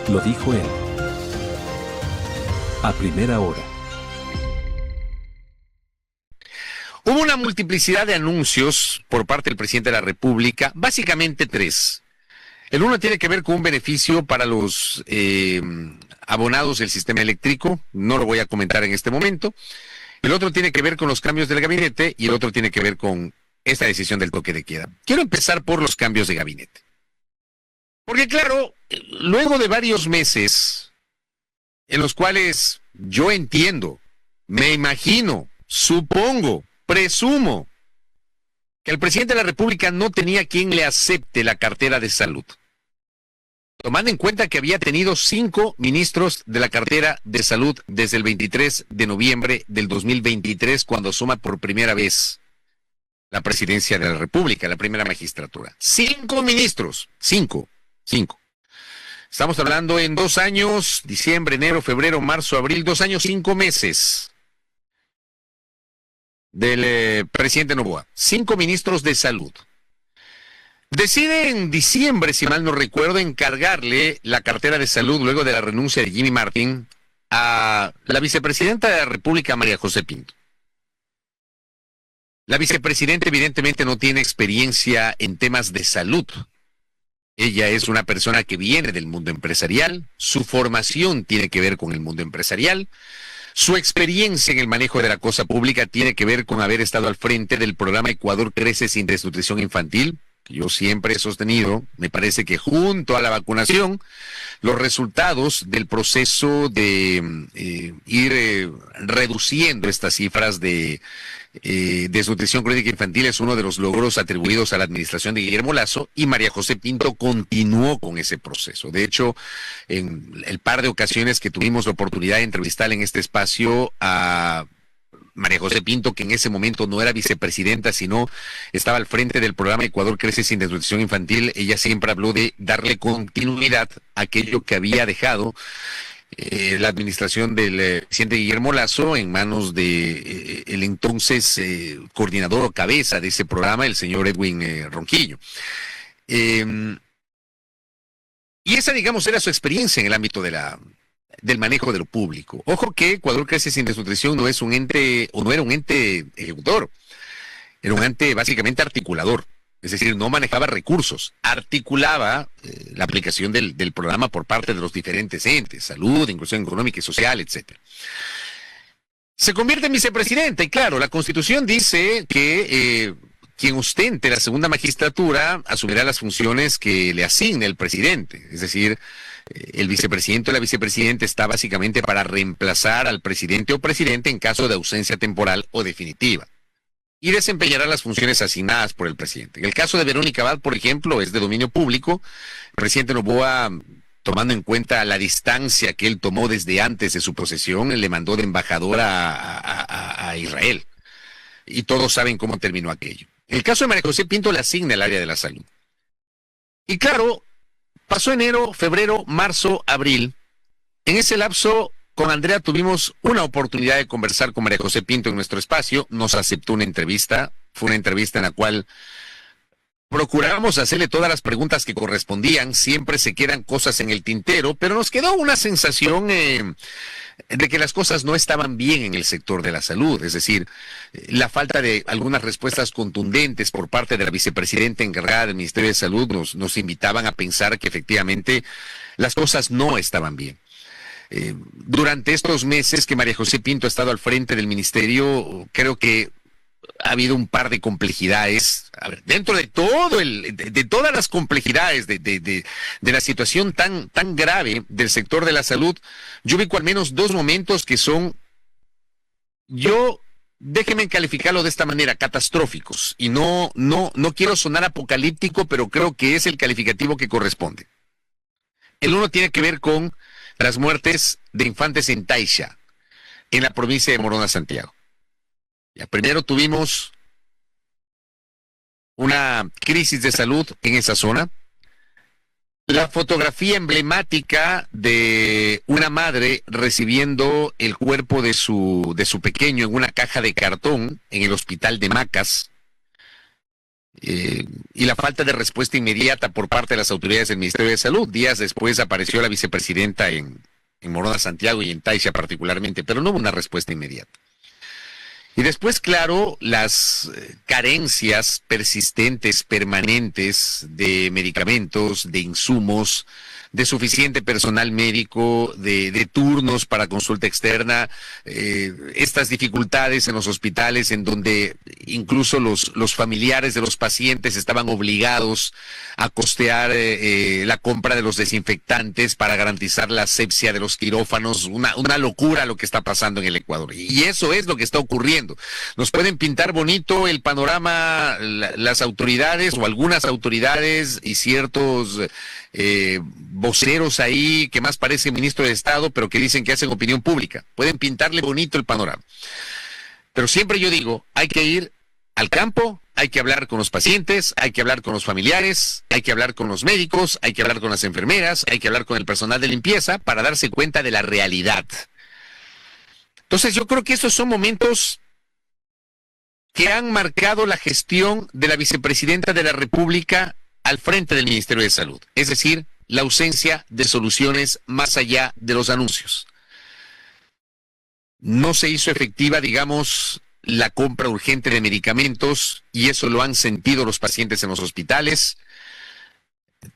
Lo dijo él. A primera hora. Hubo una multiplicidad de anuncios por parte del presidente de la República, básicamente tres. El uno tiene que ver con un beneficio para los abonados del sistema eléctrico, no lo voy a comentar en este momento. El otro tiene que ver con los cambios del gabinete y el otro tiene que ver con esta decisión del toque de queda. Quiero empezar por los cambios de gabinete. Porque claro, luego de varios meses en los cuales yo entiendo, me imagino, supongo, presumo que el presidente de la República no tenía quien le acepte la cartera de salud. Tomando en cuenta que había tenido 5 ministros de la cartera de salud desde el 23 de noviembre del 2023, cuando asuma por primera vez la presidencia de la República, la primera magistratura. 5 ministros, 5. Estamos hablando en 2 años, diciembre, enero, febrero, marzo, abril, 2 años, 5 meses. Del presidente Noboa, 5 ministros de salud. Decide en diciembre, si mal no recuerdo, encargarle la cartera de salud luego de la renuncia de Jimmy Martin a la vicepresidenta de la República, María José Pinto. La vicepresidenta evidentemente no tiene experiencia en temas de salud. Ella es una persona que viene del mundo empresarial, su formación tiene que ver con el mundo empresarial. Su experiencia en el manejo de la cosa pública tiene que ver con haber estado al frente del programa Ecuador Crece sin desnutrición infantil, que yo siempre he sostenido. Me parece que junto a la vacunación, los resultados del proceso de ir reduciendo estas cifras de desnutrición crónica infantil es uno de los logros atribuidos a la administración de Guillermo Lasso, y María José Pinto continuó con ese proceso. De hecho, en el par de ocasiones que tuvimos la oportunidad de entrevistar en este espacio a María José Pinto, que en ese momento no era vicepresidenta, sino estaba al frente del programa Ecuador Crece sin desnutrición infantil, ella siempre habló de darle continuidad a aquello que había dejado la administración del presidente Guillermo Lasso en manos de el entonces coordinador o cabeza de ese programa, el señor Edwin Ronquillo. Y esa, digamos, era su experiencia en el ámbito del manejo de lo público. Ojo que Ecuador Crece sin desnutrición no es un ente, o no era un ente ejecutor, era un ente básicamente articulador. Es decir, no manejaba recursos, articulaba la aplicación del programa por parte de los diferentes entes, salud, inclusión económica y social, etc. Se convierte en vicepresidenta y claro, la Constitución dice que quien ostente la segunda magistratura asumirá las funciones que le asigne el presidente. Es decir, el vicepresidente o la vicepresidenta está básicamente para reemplazar al presidente o presidente en caso de ausencia temporal o definitiva, y desempeñará las funciones asignadas por el presidente. En el caso de Verónica Abad, por ejemplo, es de dominio público. El presidente Noboa, tomando en cuenta la distancia que él tomó desde antes de su posesión, le mandó de embajadora a Israel. Y todos saben cómo terminó aquello. En el caso de María José Pinto, le asigna el área de la salud. Y claro, pasó enero, febrero, marzo, abril. En ese lapso, con Andrea tuvimos una oportunidad de conversar con María José Pinto en nuestro espacio, nos aceptó una entrevista, fue una entrevista en la cual procurábamos hacerle todas las preguntas que correspondían, siempre se quedan cosas en el tintero, pero nos quedó una sensación de que las cosas no estaban bien en el sector de la salud, es decir, la falta de algunas respuestas contundentes por parte de la vicepresidenta encargada del Ministerio de Salud nos invitaban a pensar que efectivamente las cosas no estaban bien. Durante estos meses que María José Pinto ha estado al frente del ministerio, creo que ha habido un par de complejidades. A ver, dentro de todo de todas las complejidades de la situación tan grave del sector de la salud, yo ubico al menos 2 momentos que son, déjenme calificarlo de esta manera, catastróficos. Y no quiero sonar apocalíptico, pero creo que es el calificativo que corresponde. El uno tiene que ver con las muertes de infantes en Taixa, en la provincia de Morona, Santiago. Ya, primero tuvimos una crisis de salud en esa zona. La fotografía emblemática de una madre recibiendo el cuerpo de su pequeño en una caja de cartón en el hospital de Macas. y la falta de respuesta inmediata por parte de las autoridades del Ministerio de Salud. Días después apareció la vicepresidenta en Morona Santiago y en Taixa particularmente, pero no hubo una respuesta inmediata. Y después, claro, las carencias persistentes, permanentes de medicamentos, de insumos, de suficiente personal médico, de turnos para consulta externa, estas dificultades en los hospitales en donde incluso los familiares de los pacientes estaban obligados a costear la compra de los desinfectantes para garantizar la asepsia de los quirófanos. Una locura lo que está pasando en el Ecuador. Y eso es lo que está ocurriendo. Nos pueden pintar bonito el panorama las autoridades o algunas autoridades y ciertos voceros ahí que más parecen ministro de Estado, pero que dicen que hacen opinión pública. Pueden pintarle bonito el panorama. Pero siempre yo digo, hay que ir al campo, hay que hablar con los pacientes, hay que hablar con los familiares, hay que hablar con los médicos, hay que hablar con las enfermeras, hay que hablar con el personal de limpieza para darse cuenta de la realidad. Entonces yo creo que estos son momentos que han marcado la gestión de la vicepresidenta de la República al frente del Ministerio de Salud, es decir, la ausencia de soluciones más allá de los anuncios. No se hizo efectiva, digamos, la compra urgente de medicamentos y eso lo han sentido los pacientes en los hospitales.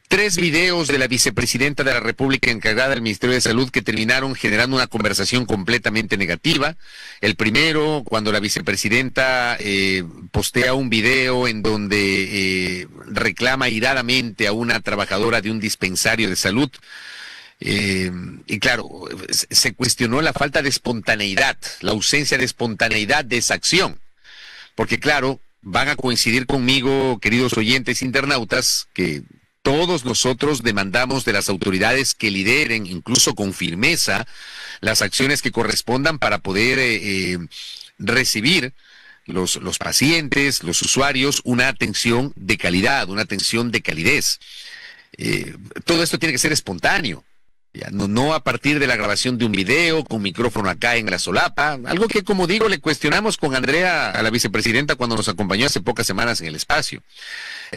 3 videos de la vicepresidenta de la República encargada del Ministerio de Salud que terminaron generando una conversación completamente negativa. El primero, cuando la vicepresidenta postea un video en donde reclama iradamente a una trabajadora de un dispensario de salud. Y claro, se cuestionó la falta de espontaneidad, la ausencia de espontaneidad de esa acción. Porque claro, van a coincidir conmigo, queridos oyentes internautas, que todos nosotros demandamos de las autoridades que lideren, incluso con firmeza, las acciones que correspondan para poder recibir los pacientes, los usuarios, una atención de calidad, una atención de calidez. Todo esto tiene que ser espontáneo. Ya, no a partir de la grabación de un video con micrófono acá en la solapa, algo que, como digo, le cuestionamos con Andrea a la vicepresidenta cuando nos acompañó hace pocas semanas en el espacio.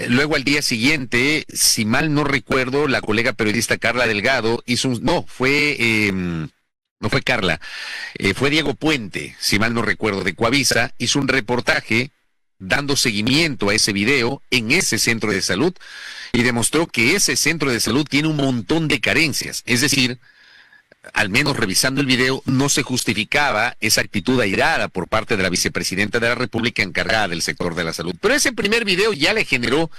Luego al día siguiente, si mal no recuerdo, la colega periodista Carla Delgado hizo no fue Carla, fue Diego Puente, si mal no recuerdo, de Coavisa, hizo un reportaje dando seguimiento a ese video en ese centro de salud y demostró que ese centro de salud tiene un montón de carencias. Es decir, al menos revisando el video, no se justificaba esa actitud airada por parte de la vicepresidenta de la República encargada del sector de la salud. Pero ese primer video ya le generó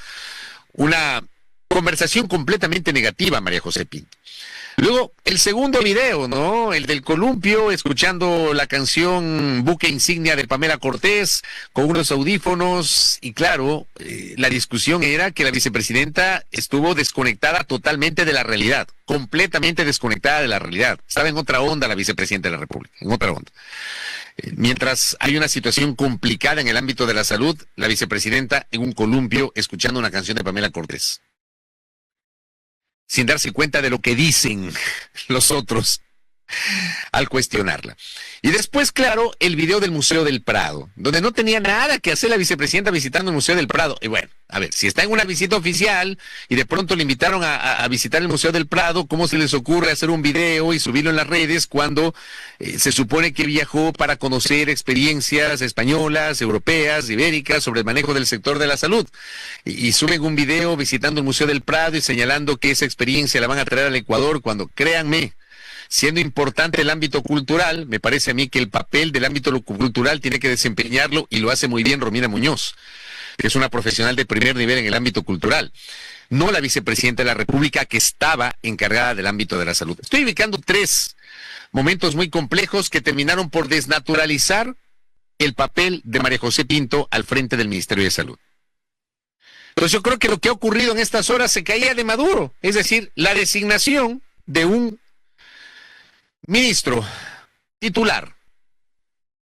una conversación completamente negativa a María José Pinto. Luego, el segundo video, ¿no? El del columpio, escuchando la canción Buque Insignia de Pamela Cortés, con unos audífonos, y claro, la discusión era que la vicepresidenta estuvo desconectada totalmente de la realidad, completamente desconectada de la realidad. Estaba en otra onda la vicepresidenta de la República, en otra onda. Mientras hay una situación complicada en el ámbito de la salud, la vicepresidenta en un columpio escuchando una canción de Pamela Cortés, sin darse cuenta de lo que dicen los otros al cuestionarla. Y después, claro, el video del Museo del Prado, donde no tenía nada que hacer la vicepresidenta visitando el Museo del Prado. Y bueno, a ver, si está en una visita oficial y de pronto le invitaron a visitar el Museo del Prado, ¿cómo se les ocurre hacer un video y subirlo en las redes cuando se supone que viajó para conocer experiencias españolas, europeas, ibéricas sobre el manejo del sector de la salud? Y suben un video visitando el Museo del Prado y señalando que esa experiencia la van a traer al Ecuador cuando, créanme, siendo importante el ámbito cultural, me parece a mí que el papel del ámbito cultural tiene que desempeñarlo, y lo hace muy bien Romina Muñoz, que es una profesional de primer nivel en el ámbito cultural, no la vicepresidenta de la República, que estaba encargada del ámbito de la salud. Estoy ubicando 3 momentos muy complejos que terminaron por desnaturalizar el papel de María José Pinto al frente del Ministerio de Salud. Entonces yo creo que lo que ha ocurrido en estas horas se caía de Maduro, es decir, la designación de un ministro titular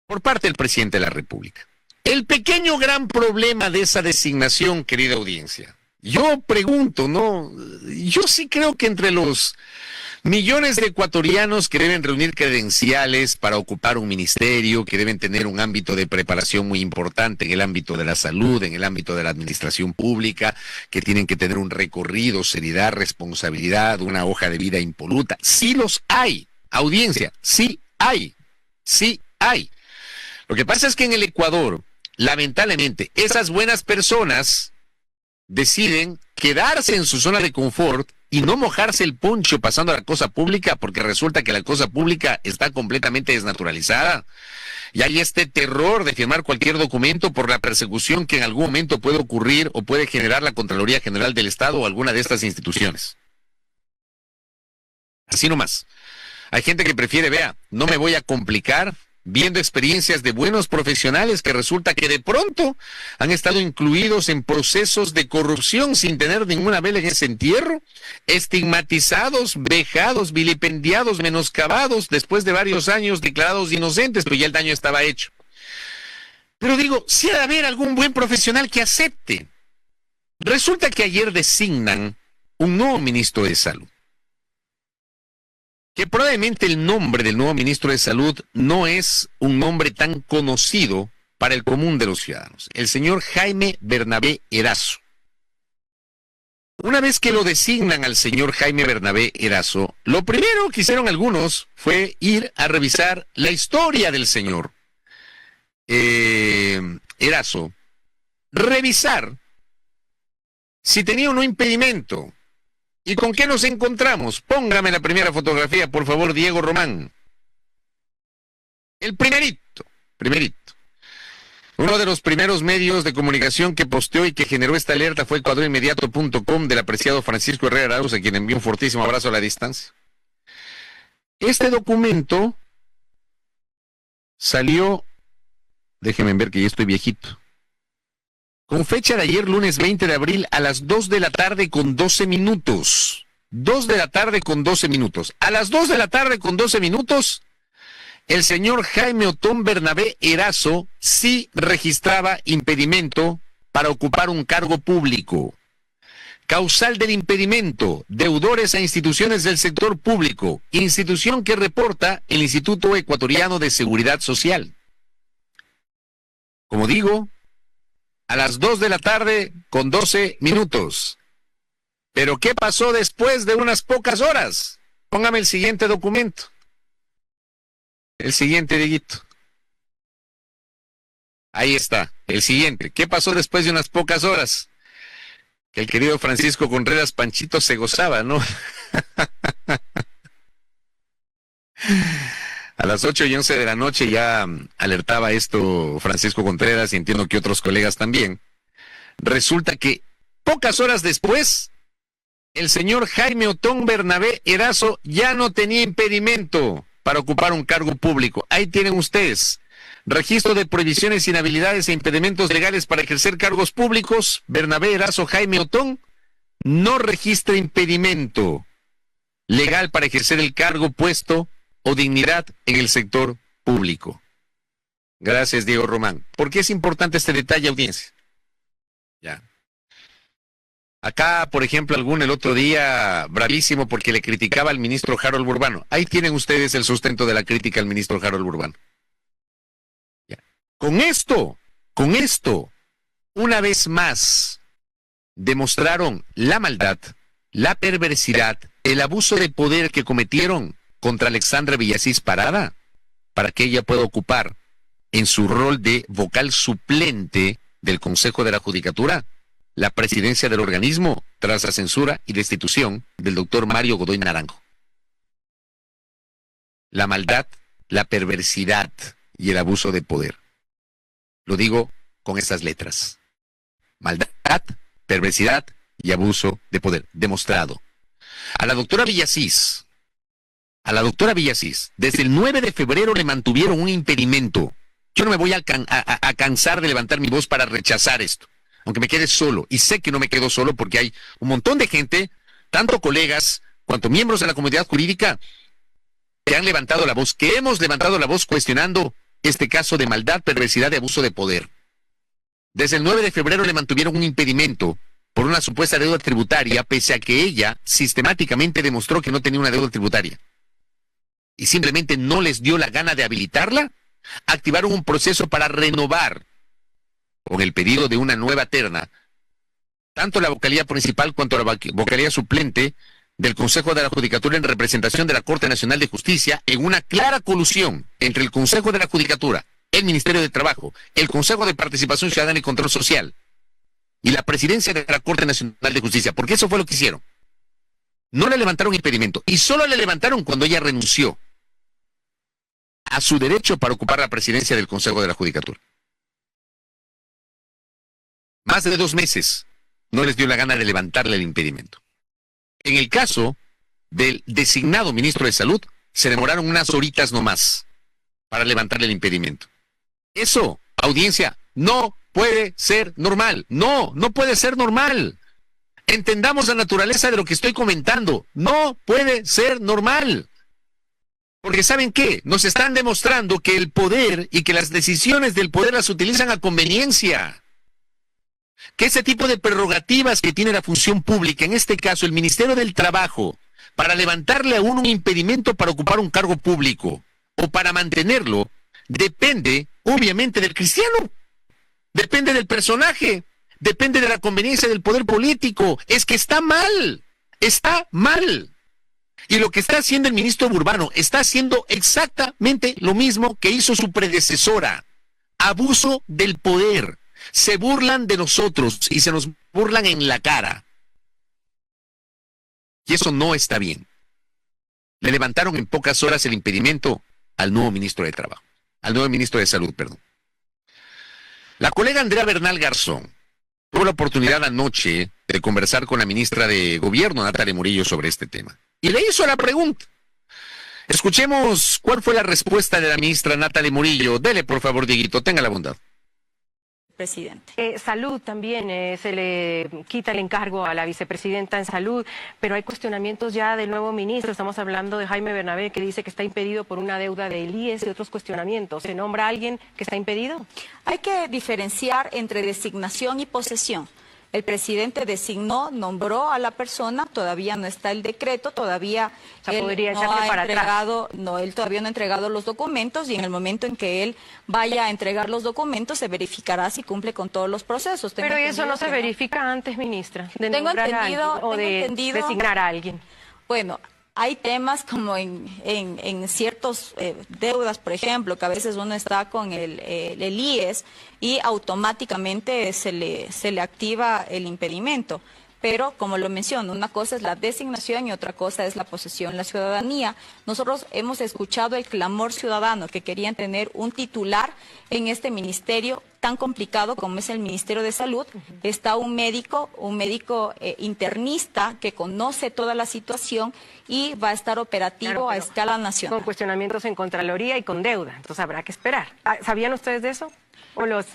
por parte del presidente de la República. El pequeño gran problema de esa designación, querida audiencia, yo pregunto, ¿no? Yo sí creo que entre los Millones de ecuatorianos que deben reunir credenciales para ocupar un ministerio, que deben tener un ámbito de preparación muy importante en el ámbito de la salud, en el ámbito de la administración pública, que tienen que tener un recorrido, seriedad, responsabilidad, una hoja de vida impoluta. Sí los hay, audiencia, sí hay, sí hay. Lo que pasa es que en el Ecuador, lamentablemente, esas buenas personas deciden quedarse en su zona de confort y no mojarse el poncho pasando a la cosa pública, porque resulta que la cosa pública está completamente desnaturalizada. Y hay este terror de firmar cualquier documento por la persecución que en algún momento puede ocurrir o puede generar la Contraloría General del Estado o alguna de estas instituciones. Así nomás. Hay gente que prefiere, vea, no me voy a complicar viendo experiencias de buenos profesionales que resulta que de pronto han estado incluidos en procesos de corrupción sin tener ninguna vela en ese entierro, estigmatizados, vejados, vilipendiados, menoscabados, después de varios años declarados inocentes, pero ya el daño estaba hecho. Pero digo, si ha de haber algún buen profesional que acepte. Resulta que ayer designan un nuevo ministro de Salud, que probablemente el nombre del nuevo ministro de Salud no es un nombre tan conocido para el común de los ciudadanos, el señor Jaime Bernabé Erazo. Una vez que lo designan al señor Jaime Bernabé Erazo, lo primero que hicieron algunos fue ir a revisar la historia del señor Erazo, revisar si tenía o no impedimento. ¿Y con qué nos encontramos? Póngame la primera fotografía, por favor, Diego Román. El primerito. Uno de los primeros medios de comunicación que posteó y que generó esta alerta fue ecuadorinmediato.com del apreciado Francisco Herrera Arauz, a quien envío un fortísimo abrazo a la distancia. Este documento salió, déjenme ver que ya estoy viejito, con fecha de ayer, lunes 20 de abril, a las 2 de la tarde con 12 minutos. 2 de la tarde con 12 minutos. A las 2 de la tarde con 12 minutos, el señor Jaime Otón Bernabé Erazo sí registraba impedimento para ocupar un cargo público. Causal del impedimento, deudores a instituciones del sector público, institución que reporta el Instituto Ecuatoriano de Seguridad Social. Como digo, a las 2 de la tarde con 12 minutos. ¿Pero qué pasó después de unas pocas horas? Póngame el siguiente documento. El siguiente, Dieguito. Ahí está, el siguiente. ¿Qué pasó después de unas pocas horas? Que el querido Francisco Contreras Panchito se gozaba, ¿no? A las 8:11 de la noche ya alertaba esto Francisco Contreras y entiendo que otros colegas también. Resulta que pocas horas después, el señor Jaime Otón Bernabé Erazo ya no tenía impedimento para ocupar un cargo público. Ahí tienen ustedes. Registro de prohibiciones, inhabilidades e impedimentos legales para ejercer cargos públicos. Bernabé Erazo Jaime Otón no registra impedimento legal para ejercer el cargo, puesto o dignidad en el sector público. Gracias, Diego Román. ¿Por qué es importante este detalle, audiencia? Ya. Acá, por ejemplo, el otro día, bravísimo porque le criticaba al ministro Harold Urbano. Ahí tienen ustedes el sustento de la crítica al ministro Harold Urbano. Ya. Con esto, una vez más, demostraron la maldad, la perversidad, el abuso de poder que cometieron contra Alexandra Villasís Parada, para que ella pueda ocupar en su rol de vocal suplente del Consejo de la Judicatura la presidencia del organismo tras la censura y destitución del doctor Mario Godoy Naranjo. La maldad, la perversidad y el abuso de poder. Lo digo con estas letras. Maldad, perversidad y abuso de poder. Demostrado. A la doctora Villasís, desde el 9 de febrero le mantuvieron un impedimento. Yo no me voy a cansar de levantar mi voz para rechazar esto, aunque me quede solo. Y sé que no me quedo solo porque hay un montón de gente, tanto colegas cuanto miembros de la comunidad jurídica, que han levantado la voz, que hemos levantado la voz cuestionando este caso de maldad, perversidad y abuso de poder. Desde el 9 de febrero le mantuvieron un impedimento por una supuesta deuda tributaria, pese a que ella sistemáticamente demostró que no tenía una deuda tributaria. Y simplemente no les dio la gana de habilitarla, activaron un proceso para renovar, con el pedido de una nueva terna, tanto la vocalía principal cuanto la vocalía suplente del Consejo de la Judicatura en representación de la Corte Nacional de Justicia, en una clara colusión entre el Consejo de la Judicatura, el Ministerio de Trabajo, el Consejo de Participación Ciudadana y Control Social y la Presidencia de la Corte Nacional de Justicia, porque eso fue lo que hicieron. No le levantaron impedimento, y solo le levantaron cuando ella renunció a su derecho para ocupar la presidencia del Consejo de la Judicatura. Más de 2 meses no les dio la gana de levantarle el impedimento. En el caso del designado ministro de Salud, se demoraron unas horitas nomás para levantarle el impedimento. Eso, audiencia, no puede ser normal. No puede ser normal. Entendamos la naturaleza de lo que estoy comentando. No puede ser normal. Porque ¿saben qué? Nos están demostrando que el poder y que las decisiones del poder las utilizan a conveniencia. Que ese tipo de prerrogativas que tiene la función pública, en este caso el Ministerio del Trabajo, para levantarle a uno un impedimento para ocupar un cargo público o para mantenerlo, depende obviamente del cristiano, depende del personaje, depende de la conveniencia del poder político. Es que está mal, está mal. Y lo que está haciendo el ministro Burbano está haciendo exactamente lo mismo que hizo su predecesora. Abuso del poder. Se burlan de nosotros y se nos burlan en la cara. Y eso no está bien. Le levantaron en pocas horas el impedimento al nuevo ministro de Trabajo, al nuevo ministro de Salud, perdón. La colega Andrea Bernal Garzón tuvo la oportunidad anoche de conversar con la ministra de Gobierno, Natalia Murillo, sobre este tema. Y le hizo la pregunta. Escuchemos cuál fue la respuesta de la ministra Natalia Murillo. Dele, por favor, Dieguito, tenga la bondad. Presidente. Salud también, se le quita el encargo a la vicepresidenta en salud, pero hay cuestionamientos ya del nuevo ministro. Estamos hablando de Jaime Bernabé, que dice que está impedido por una deuda del IES y otros cuestionamientos. ¿Se nombra a alguien que está impedido? Hay que diferenciar entre designación y posesión. El presidente designó, nombró a la persona, todavía no está el decreto, todavía él todavía no ha entregado los documentos, y en el momento en que él vaya a entregar los documentos se verificará si cumple con todos los procesos. Pero eso no se verifica antes, ministra, de nombrar a alguien o de designar a alguien. Bueno, hay temas como en ciertos deudas, por ejemplo, que a veces uno está con el IES y automáticamente se le activa el impedimento. Pero, como lo menciono, una cosa es la designación y otra cosa es la posesión. La ciudadanía, nosotros hemos escuchado el clamor ciudadano que querían tener un titular en este ministerio tan complicado como es el Ministerio de Salud. Está un médico internista que conoce toda la situación y va a estar operativo a escala nacional. Con cuestionamientos en Contraloría y con deuda, entonces habrá que esperar. ¿Sabían ustedes de eso o les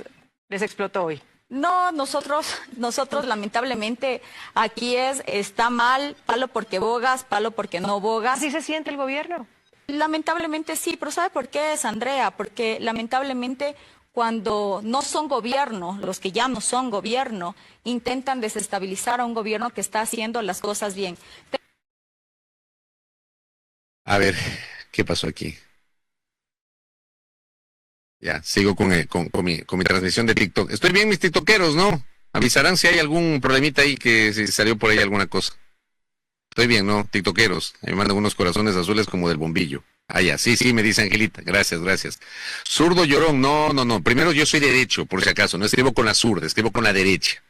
explotó hoy? No, nosotros lamentablemente aquí está mal, palo porque bogas, palo porque no bogas. ¿Así se siente el gobierno? Lamentablemente sí, pero ¿sabe por qué es, Andrea? Porque lamentablemente cuando no son gobierno, los que ya no son gobierno, intentan desestabilizar a un gobierno que está haciendo las cosas bien. A ver, ¿qué pasó aquí? Ya, sigo con mi transmisión de TikTok. Estoy bien, mis tiktokeros, ¿no? Avisarán si hay algún problemita ahí, que si salió por ahí alguna cosa. Estoy bien, ¿no? Tiktokeros. Me mandan unos corazones azules como del bombillo. Ah, ya, sí, me dice Angelita. Gracias. Zurdo llorón, no. Primero, yo soy derecho, por si acaso. No escribo con la zurda, escribo con la derecha,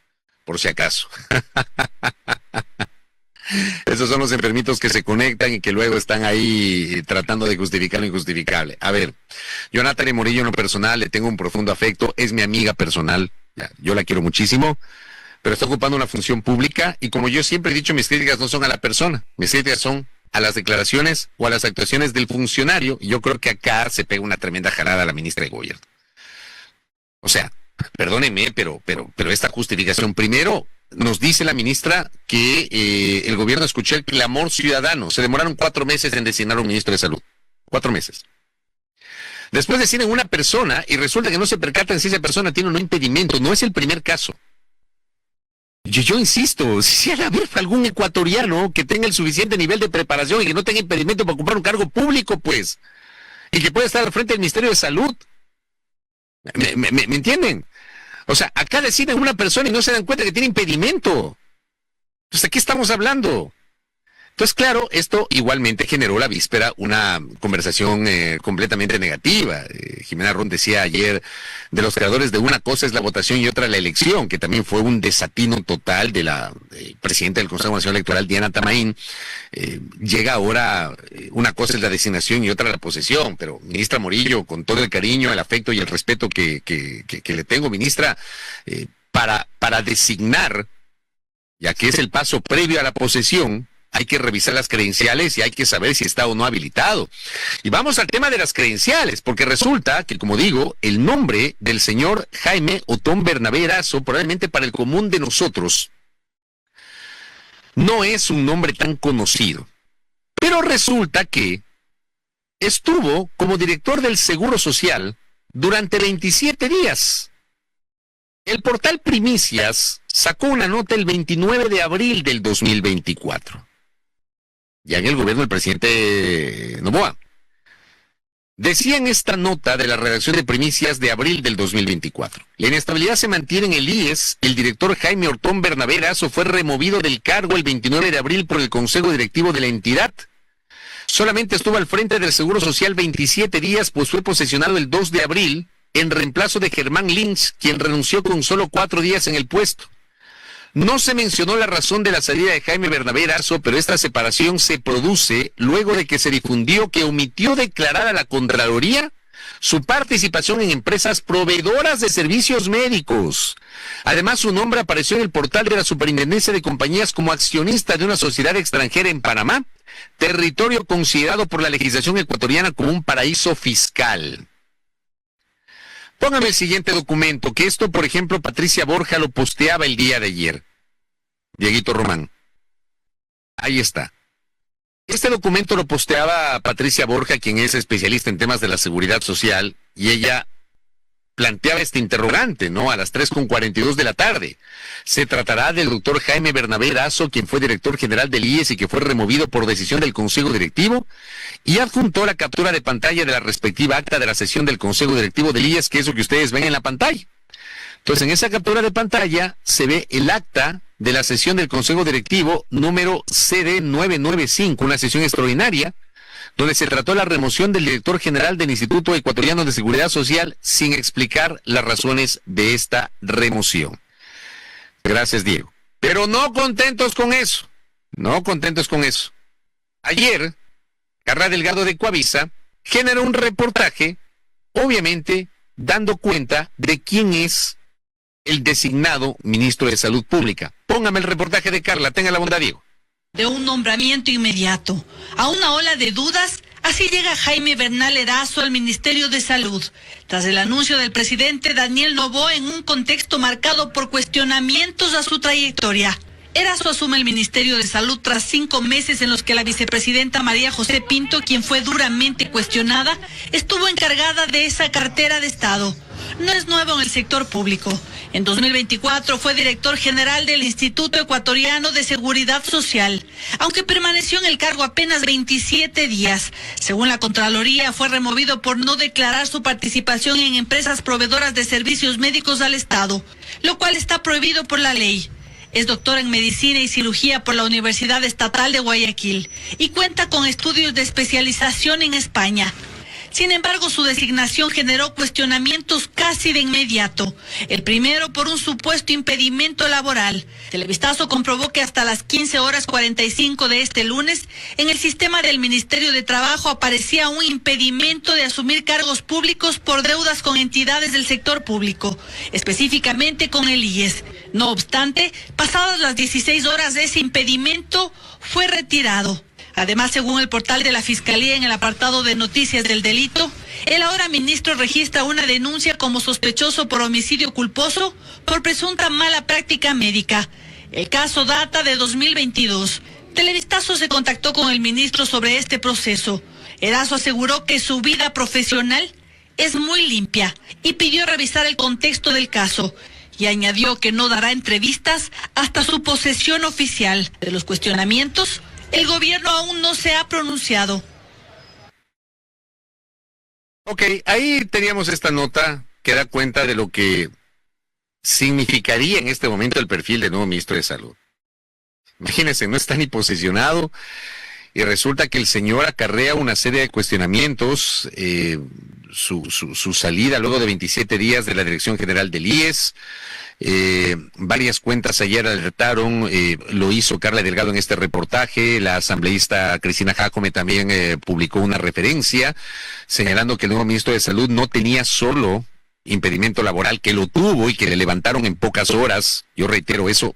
por si acaso. Esos son los enfermitos que se conectan y que luego están ahí tratando de justificar lo injustificable. A ver, yo a Natalia Murillo en lo personal le tengo un profundo afecto, es mi amiga personal, yo la quiero muchísimo, pero está ocupando una función pública y como yo siempre he dicho, mis críticas no son a la persona, mis críticas son a las declaraciones o a las actuaciones del funcionario, y yo creo que acá se pega una tremenda jalada a la ministra de Gobierno. O sea, perdónenme, pero esta justificación, primero, nos dice la ministra que el gobierno escuchó el clamor ciudadano. Se demoraron 4 meses en designar un ministro de Salud. 4 meses. Después deciden una persona y resulta que no se percatan si esa persona tiene un impedimento. No es el primer caso. yo insisto, si ha de haber algún ecuatoriano que tenga el suficiente nivel de preparación y que no tenga impedimento para ocupar un cargo público, pues, y que pueda estar al frente del Ministerio de Salud. ¿Me entienden? O sea, acá deciden una persona y no se dan cuenta que tiene impedimento. Entonces, ¿de qué estamos hablando? Entonces, claro, esto igualmente generó la víspera una conversación completamente negativa. Jimena Ron decía ayer, de los creadores de una cosa es la votación y otra la elección, que también fue un desatino total de la presidenta del Consejo Nacional Electoral, Diana Tamaín. Llega ahora, una cosa es la designación y otra la posesión, pero ministra Morillo, con todo el cariño, el afecto y el respeto que le tengo, ministra, para designar, ya que es el paso previo a la posesión, hay que revisar las credenciales y hay que saber si está o no habilitado. Y vamos al tema de las credenciales, porque resulta que, como digo, el nombre del señor Jaime Otón Bernabé Erazo, probablemente para el común de nosotros, no es un nombre tan conocido. Pero resulta que estuvo como director del Seguro Social durante 27 días. El portal Primicias sacó una nota el 29 de abril del 2024. Ya en el gobierno del presidente Noboa. Decía en esta nota de la redacción de Primicias de abril del 2024. La inestabilidad se mantiene en el IES. El director Jaime Otón Bernabé Erazo fue removido del cargo el 29 de abril por el Consejo Directivo de la entidad. Solamente estuvo al frente del Seguro Social 27 días, pues fue posesionado el 2 de abril en reemplazo de Germán Lynch, quien renunció con solo 4 días en el puesto. No se mencionó la razón de la salida de Jaime Bernabé Erazo, pero esta separación se produce luego de que se difundió que omitió declarar a la Contraloría su participación en empresas proveedoras de servicios médicos. Además, su nombre apareció en el portal de la Superintendencia de Compañías como accionista de una sociedad extranjera en Panamá, territorio considerado por la legislación ecuatoriana como un paraíso fiscal. Póngame el siguiente documento, que esto, por ejemplo, Patricia Borja lo posteaba el día de ayer. Dieguito Román. Ahí está. Este documento lo posteaba Patricia Borja, quien es especialista en temas de la seguridad social, y ella planteaba este interrogante, ¿no? A las 3:42 de la tarde. Se tratará del doctor Jaime Bernabé Erazo, quien fue director general del IES y que fue removido por decisión del Consejo Directivo, y adjuntó la captura de pantalla de la respectiva acta de la sesión del Consejo Directivo del IES, que es lo que ustedes ven en la pantalla. Entonces, en esa captura de pantalla se ve el acta de la sesión del Consejo Directivo número CD 995, una sesión extraordinaria, donde se trató la remoción del director general del Instituto Ecuatoriano de Seguridad Social sin explicar las razones de esta remoción. Gracias, Diego. Pero no contentos con eso. Ayer, Carla Delgado de Coavisa generó un reportaje, obviamente dando cuenta de quién es el designado ministro de Salud Pública. Póngame el reportaje de Carla, tenga la bondad, Diego. De un nombramiento inmediato a una ola de dudas, así llega Jaime Bernabé Erazo al Ministerio de Salud, tras el anuncio del presidente Daniel Noboa en un contexto marcado por cuestionamientos a su trayectoria. Erazo asume el Ministerio de Salud tras 5 meses en los que la vicepresidenta María José Pinto, quien fue duramente cuestionada, estuvo encargada de esa cartera de Estado. No es nuevo en el sector público. En 2024 fue director general del Instituto Ecuatoriano de Seguridad Social, aunque permaneció en el cargo apenas 27 días. Según la Contraloría, fue removido por no declarar su participación en empresas proveedoras de servicios médicos al Estado, lo cual está prohibido por la ley. Es doctor en Medicina y Cirugía por la Universidad Estatal de Guayaquil y cuenta con estudios de especialización en España. Sin embargo, su designación generó cuestionamientos casi de inmediato. El primero por un supuesto impedimento laboral. Televistazo comprobó que hasta las 15:45 de este lunes, en el sistema del Ministerio de Trabajo aparecía un impedimento de asumir cargos públicos por deudas con entidades del sector público, específicamente con el IES. No obstante, pasadas las 16 horas de ese impedimento, fue retirado. Además, según el portal de la Fiscalía en el apartado de noticias del delito, el ahora ministro registra una denuncia como sospechoso por homicidio culposo por presunta mala práctica médica. El caso data de 2022. Televistazo se contactó con el ministro sobre este proceso. Erazo aseguró que su vida profesional es muy limpia y pidió revisar el contexto del caso. y añadió que no dará entrevistas hasta su posesión oficial. De los cuestionamientos, el gobierno aún no se ha pronunciado. Ok, ahí teníamos esta nota que da cuenta de lo que significaría en este momento el perfil del nuevo ministro de Salud. Imagínense, no está ni posesionado y resulta que el señor acarrea una serie de cuestionamientos, su salida luego de 27 días de la Dirección General del IES. Varias cuentas ayer alertaron, lo hizo Carla Delgado en este reportaje, la asambleísta Cristina Jácome también publicó una referencia señalando que el nuevo ministro de Salud no tenía solo impedimento laboral, que lo tuvo y que le levantaron en pocas horas. Yo reitero, eso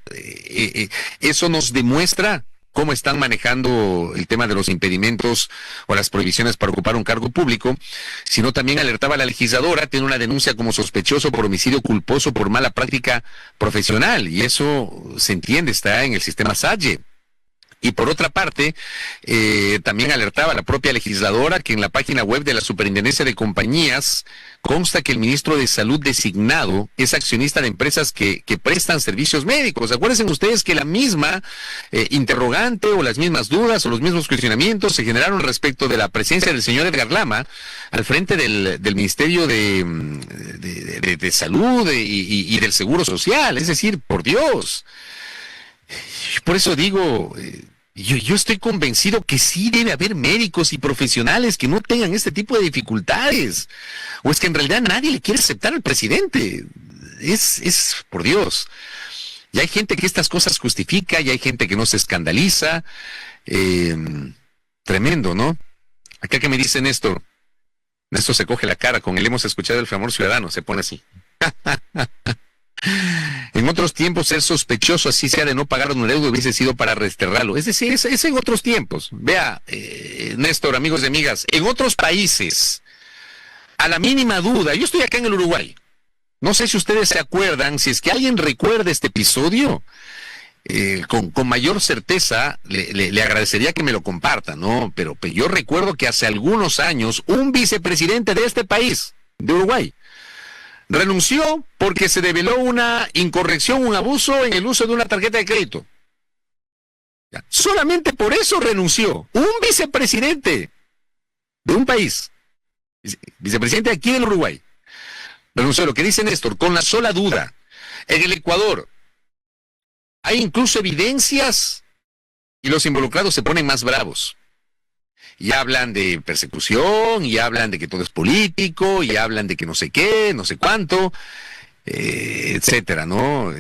nos demuestra cómo están manejando el tema de los impedimentos o las prohibiciones para ocupar un cargo público, sino también alertaba a la legisladora, tiene una denuncia como sospechoso por homicidio culposo por mala práctica profesional, y eso se entiende, está en el sistema SAGE. Y por otra parte, también alertaba a la propia legisladora que en la página web de la Superintendencia de Compañías consta que el ministro de Salud designado es accionista de empresas que prestan servicios médicos. Acuérdense ustedes que la misma interrogante o las mismas dudas o los mismos cuestionamientos se generaron respecto de la presencia del señor Edgar Lama al frente del Ministerio de Salud y del Seguro Social. Es decir, por Dios. Por eso digo, yo estoy convencido que sí debe haber médicos y profesionales que no tengan este tipo de dificultades. O es que en realidad nadie le quiere aceptar al presidente. Es por Dios. Y hay gente que estas cosas justifica, y hay gente que no se escandaliza. Tremendo, ¿no? Acá que me dice Néstor se coge la cara con el hemos escuchado el clamor ciudadano, se pone así. En otros tiempos ser sospechoso, así sea de no pagar un deuda, hubiese sido para desterrarlo. Es decir, es en otros tiempos. Vea, Néstor, amigos y amigas, en otros países, a la mínima duda, yo estoy acá en el Uruguay, no sé si ustedes se acuerdan, si es que alguien recuerda este episodio, con mayor certeza le agradecería que me lo comparta, ¿no? Pero yo recuerdo que hace algunos años un vicepresidente de este país, de Uruguay, renunció porque se develó una incorrección, un abuso en el uso de una tarjeta de crédito. Solamente por eso renunció. Un vicepresidente de un país, vicepresidente aquí del Uruguay, renunció. Lo que dice Néstor, con la sola duda. En el Ecuador hay incluso evidencias y los involucrados se ponen más bravos. Y hablan de persecución, y hablan de que todo es político, y hablan de que no sé qué, no sé cuánto, etcétera, ¿no?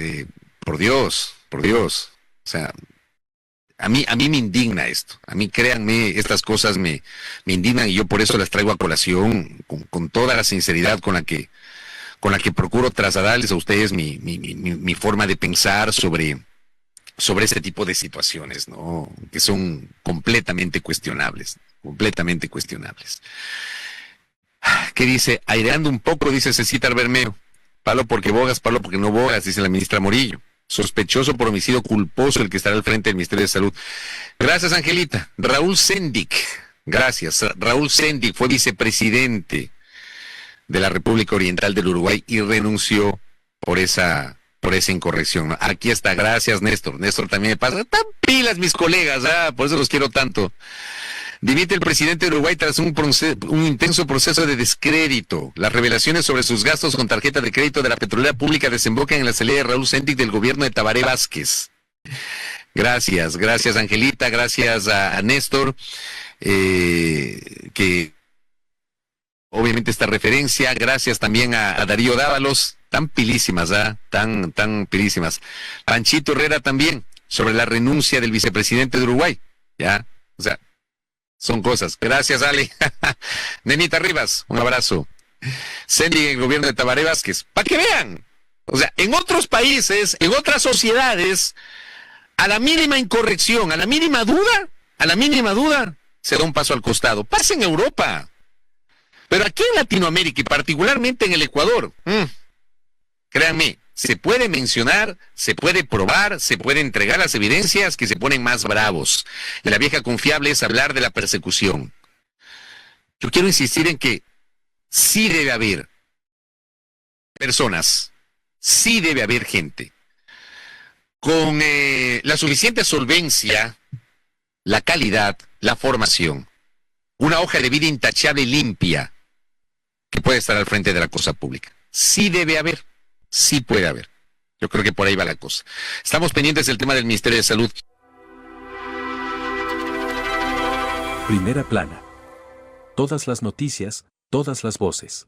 Por Dios. O sea, a mí me indigna esto. A mí, créanme, estas cosas me indignan, y yo por eso las traigo a colación con toda la sinceridad con la que procuro trasladarles a ustedes mi forma de pensar sobre este tipo de situaciones, ¿no? Que son completamente cuestionables. ¿Qué dice? Aireando un poco, dice Cecita Bermeo. Palo porque bogas, palo porque no bogas, dice la ministra Morillo. Sospechoso por homicidio culposo el que estará al frente del Ministerio de Salud. Gracias, Angelita. Raúl Sendic, gracias. Raúl Sendic fue vicepresidente de la República Oriental del Uruguay y renunció por esa incorrección. Aquí está, gracias, Néstor. Néstor también me pasa. Están pilas mis colegas, por eso los quiero tanto. Dimite el presidente de Uruguay tras un intenso proceso de descrédito. Las revelaciones sobre sus gastos con tarjeta de crédito de la petrolera pública desembocan en la salida de Raúl Sendic del gobierno de Tabaré Vázquez. Gracias, Angelita, gracias a Néstor, que obviamente esta referencia, gracias también a Darío Dávalos, tan pilísimas, tan pilísimas. Panchito Herrera también, sobre la renuncia del vicepresidente de Uruguay, o sea, son cosas. Gracias, Ale. Nenita Rivas, un abrazo. Sendic en el gobierno de Tabaré Vázquez, para que vean, o sea, en otros países, en otras sociedades, a la mínima incorrección, a la mínima duda, se da un paso al costado. Pasa en Europa. Pero aquí en Latinoamérica y particularmente en el Ecuador, créanme, se puede mencionar, se puede probar, se puede entregar las evidencias que se ponen más bravos. Y la vieja confiable es hablar de la persecución. Yo quiero insistir en que sí debe haber personas, sí debe haber gente con la suficiente solvencia, la calidad, la formación, una hoja de vida intachable y limpia que puede estar al frente de la cosa pública. Sí debe haber, sí puede haber. Yo creo que por ahí va la cosa. Estamos pendientes del tema del Ministerio de Salud. Primera plana. Todas las noticias, todas las voces.